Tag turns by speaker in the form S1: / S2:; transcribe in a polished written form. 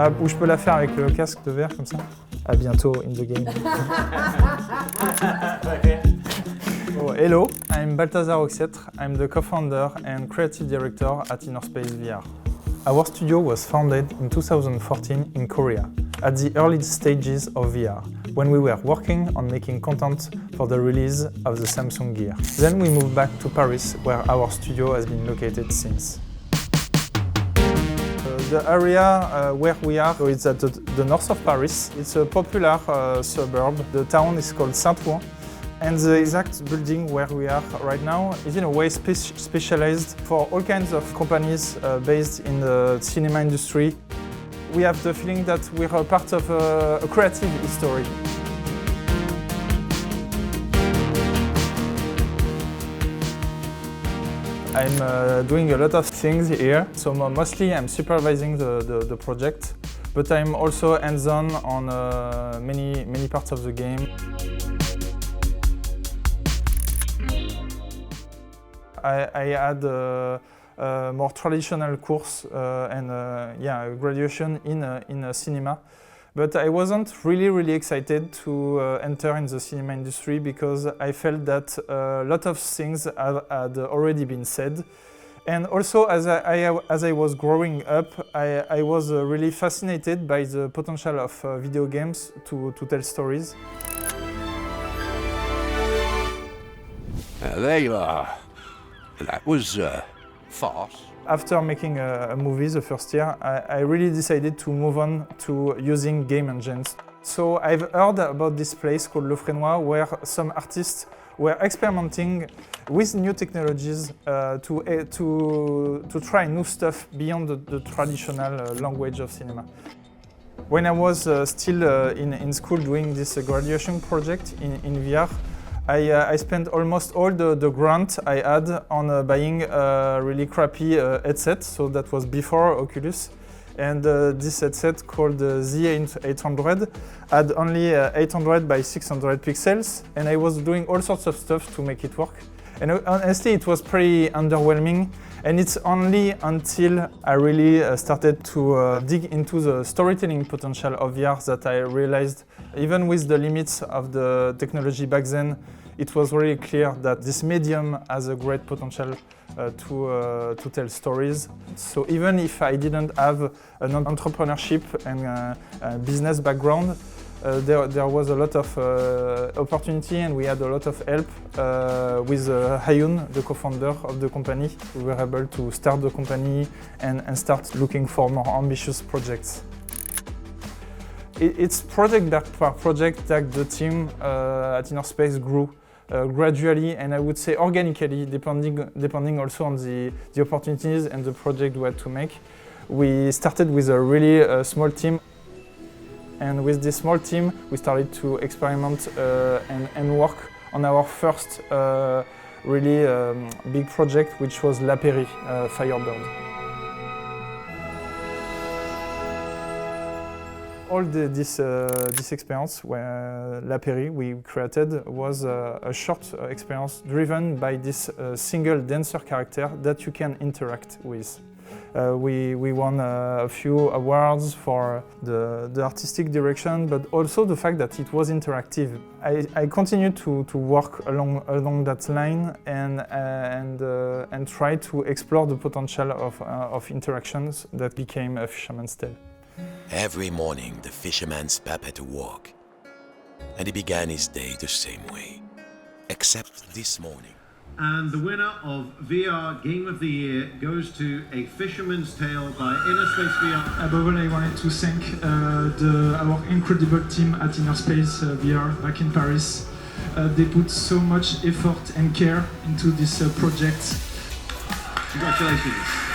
S1: Ah, ou je peux la faire avec le casque de verre comme ça. À bientôt in the game. Oh, hello, I'm Balthazar Oxietre. I'm the co-founder and creative director at Innerspace VR. Our studio was founded in 2014 in Korea, at the early stages of VR, when we were working on making content for the release of the Samsung Gear. Then we moved back to Paris, where our studio has been located since. The area where we are is at the north of Paris. It's a popular suburb. The town is called Saint-Ouen. And the exact building where we are right now is in a way specialized for all kinds of companies based in the cinema industry. We have the feeling that we're a part of a creative history. I'm doing a lot of things here, so mostly I'm supervising the project, but I'm also hands-on on many parts of the game. I had a more traditional course and graduation in cinema. But I wasn't really excited to enter in the cinema industry because I felt that a lot of things had already been said. And also, as I was growing up, I was really fascinated by the potential of video games to tell stories.
S2: There you are. That was fast.
S1: After making a movie the first year, I really decided to move on to using game engines. So I've heard about this place called Le Frénois, where some artists were experimenting with new technologies to try new stuff beyond the traditional language of cinema. When I was still in school doing this graduation project in VR, I spent almost all the grant I had on buying a really crappy headset, so that was before Oculus. And this headset called the Z800 had only 800 by 600 pixels, and I was doing all sorts of stuff to make it work. And honestly, it was pretty underwhelming, and it's only until I really started to dig into the storytelling potential of VR that I realized, even with the limits of the technology back then, it was really clear that this medium has a great potential to tell stories. So even if I didn't have an entrepreneurship and business background, there was a lot of opportunity, and we had a lot of help with Hayun, the co-founder of the company. We were able to start the company and start looking for more ambitious projects. It's project by project that the team at Innerspace grew gradually, and I would say organically, depending also on the opportunities and the project we had to make. We started with a really small team. And with this small team, we started to experiment and work on our first really big project, which was La Pairie, Firebird. All this experience, where La Pairie we created, was a short experience driven by this single dancer character that you can interact with. We won a few awards for the artistic direction, but also the fact that it was interactive. I continued to work along that line and try to explore the potential of interactions that became A Fisherman's Tale.
S3: Every morning, the fisherman's pap had to walk, and he began his day the same way, except this morning.
S4: And the winner of VR Game of the Year goes to A Fisherman's Tale by Innerspace VR.
S1: Above all, I wanted to thank our incredible team at Innerspace VR back in Paris. They put so much effort and care into this project.
S4: Congratulations.